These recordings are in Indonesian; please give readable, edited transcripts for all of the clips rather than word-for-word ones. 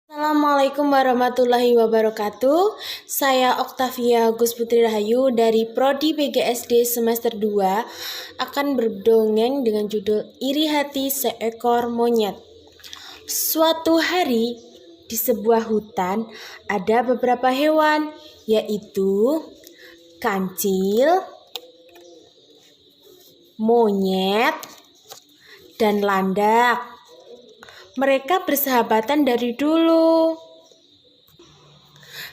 Assalamualaikum warahmatullahi wabarakatuh. Saya Oktavia Gus Putri Rahayu dari Prodi PGSD semester 2 akan berdongeng dengan judul Iri Hati Seekor Monyet. Suatu hari di sebuah hutan ada beberapa hewan, yaitu kancil, monyet, dan landak. Mereka bersahabatan dari dulu.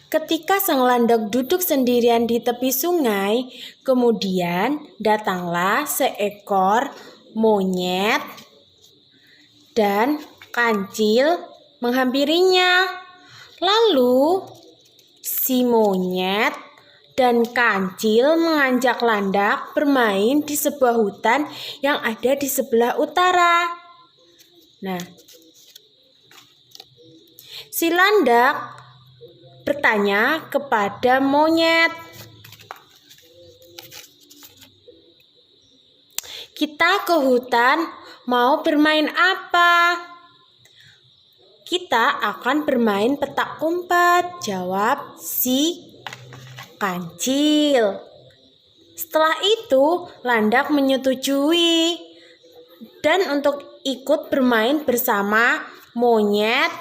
Ketika sang landak duduk sendirian di tepi sungai, kemudian datanglah seekor monyet dan kancil menghampirinya. Lalu si monyet dan kancil mengajak landak bermain di sebuah hutan yang ada di sebelah utara. Nah, si landak bertanya kepada monyet, "Kita ke hutan mau bermain apa?" "Kita akan bermain petak umpet," jawab si kancil. Setelah itu, landak menyetujui dan untuk ikut bermain bersama monyet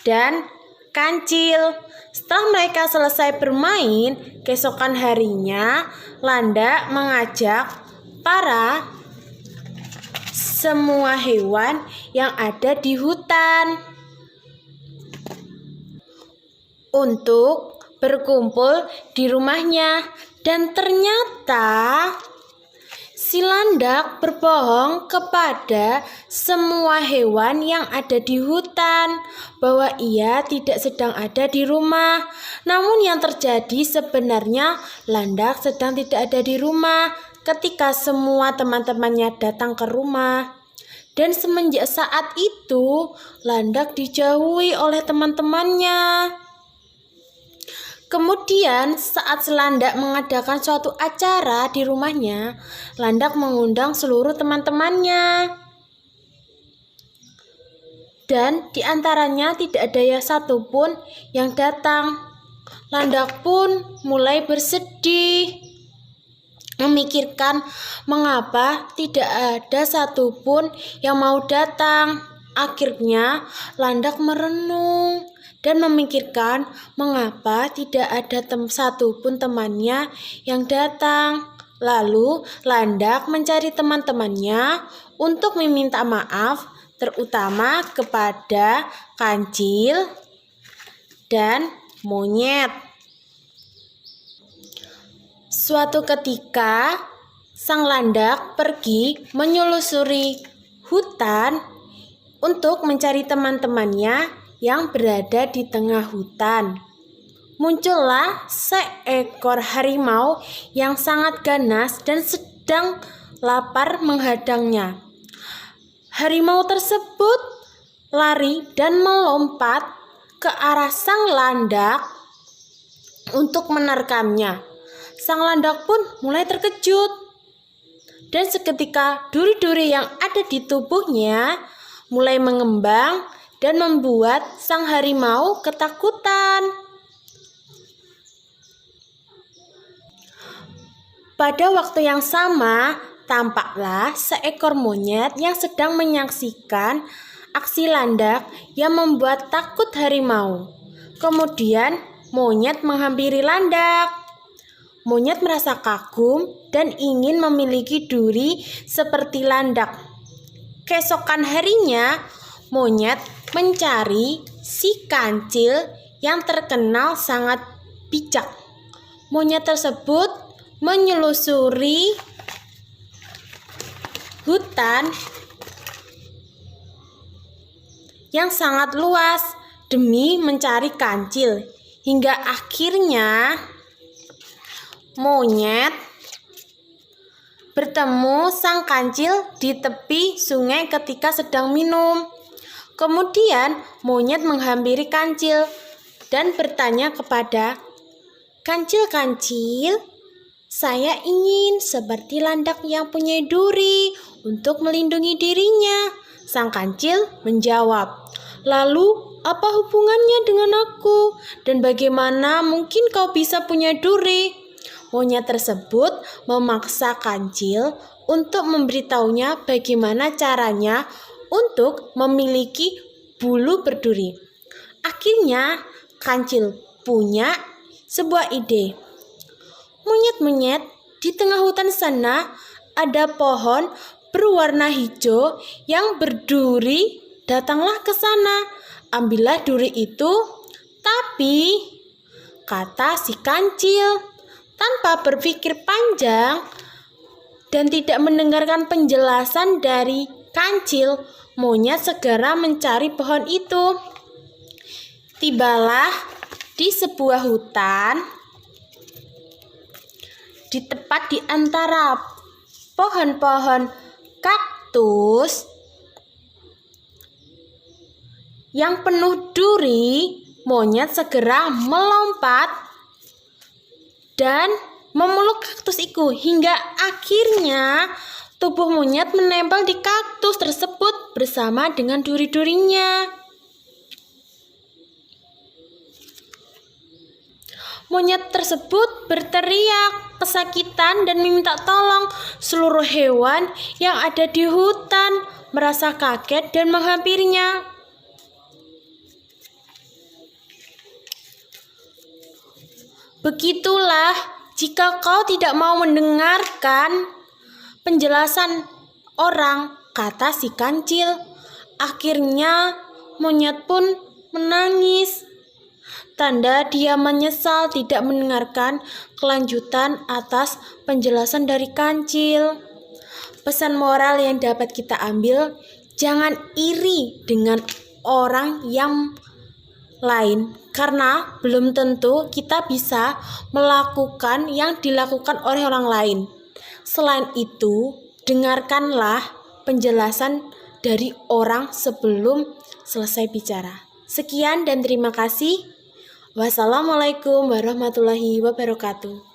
dan kancil. Setelah mereka selesai bermain, keesokan harinya landak mengajak semua hewan yang ada di hutan untuk berkumpul di rumahnya. Dan ternyata si landak berbohong kepada semua hewan yang ada di hutan bahwa ia tidak sedang ada di rumah. Namun yang terjadi sebenarnya landak sedang tidak ada di rumah ketika semua teman-temannya datang ke rumah. Dan semenjak saat itu landak dijauhi oleh teman-temannya. Kemudian saat landak mengadakan suatu acara di rumahnya, landak mengundang seluruh teman-temannya. Dan di antaranya tidak ada satupun yang datang. Landak pun mulai bersedih, memikirkan mengapa tidak ada satupun yang mau datang. Akhirnya landak merenung dan memikirkan mengapa tidak ada satupun temannya yang datang. Lalu landak mencari teman-temannya untuk meminta maaf, terutama kepada kancil dan monyet. Suatu ketika sang landak pergi menyelusuri hutan untuk mencari teman-temannya yang berada di tengah hutan. Muncullah seekor harimau yang sangat ganas dan sedang lapar menghadangnya. Harimau tersebut lari dan melompat ke arah sang landak untuk menerkamnya. Sang landak pun mulai terkejut, dan seketika duri-duri yang ada di tubuhnya mulai mengembang dan membuat sang harimau ketakutan. Pada waktu yang sama, tampaklah seekor monyet yang sedang menyaksikan aksi landak yang membuat takut harimau. Kemudian monyet menghampiri landak. Monyet merasa kagum dan ingin memiliki duri seperti landak. Keesokan harinya, monyet mencari si kancil yang terkenal sangat bijak. Monyet tersebut menyelusuri hutan yang sangat luas demi mencari kancil. Hingga akhirnya monyet bertemu sang kancil di tepi sungai ketika sedang minum. Kemudian monyet menghampiri kancil dan bertanya kepada kancil, "Kancil, saya ingin seperti landak yang punya duri untuk melindungi dirinya." Sang kancil menjawab, Lalu, apa hubungannya dengan aku? Dan bagaimana mungkin kau bisa punya duri? Monyet tersebut memaksa Kancil untuk memberitahunya bagaimana caranya untuk memiliki bulu berduri. Akhirnya, Kancil punya sebuah ide. Monyet-monyet, di tengah hutan sana ada pohon berwarna hijau yang berduri. Datanglah ke sana, ambillah duri itu. Tapi, kata si Kancil, tanpa berpikir panjang dan tidak mendengarkan penjelasan dari Kancil, monyet segera mencari pohon itu. Tibalah di sebuah hutan, di tepat di antara pohon-pohon kaktus yang penuh duri. Monyet segera melompat dan memeluk kaktus itu hingga akhirnya tubuh monyet menempel di kaktus tersebut bersama dengan duri-durinya. Monyet tersebut berteriak kesakitan dan meminta tolong. Seluruh hewan yang ada di hutan merasa kaget dan menghampirinya. Begitulah, jika kau tidak mau mendengarkan penjelasan orang, kata si Kancil. Akhirnya monyet pun menangis. Tanda dia menyesal tidak mendengarkan kelanjutan atas penjelasan dari Kancil. Pesan moral yang dapat kita ambil, jangan iri dengan orang yang lain, karena belum tentu kita bisa melakukan yang dilakukan oleh orang lain. Selain itu, dengarkanlah penjelasan dari orang sebelum selesai bicara. Sekian dan terima kasih. Wassalamualaikum warahmatullahi wabarakatuh.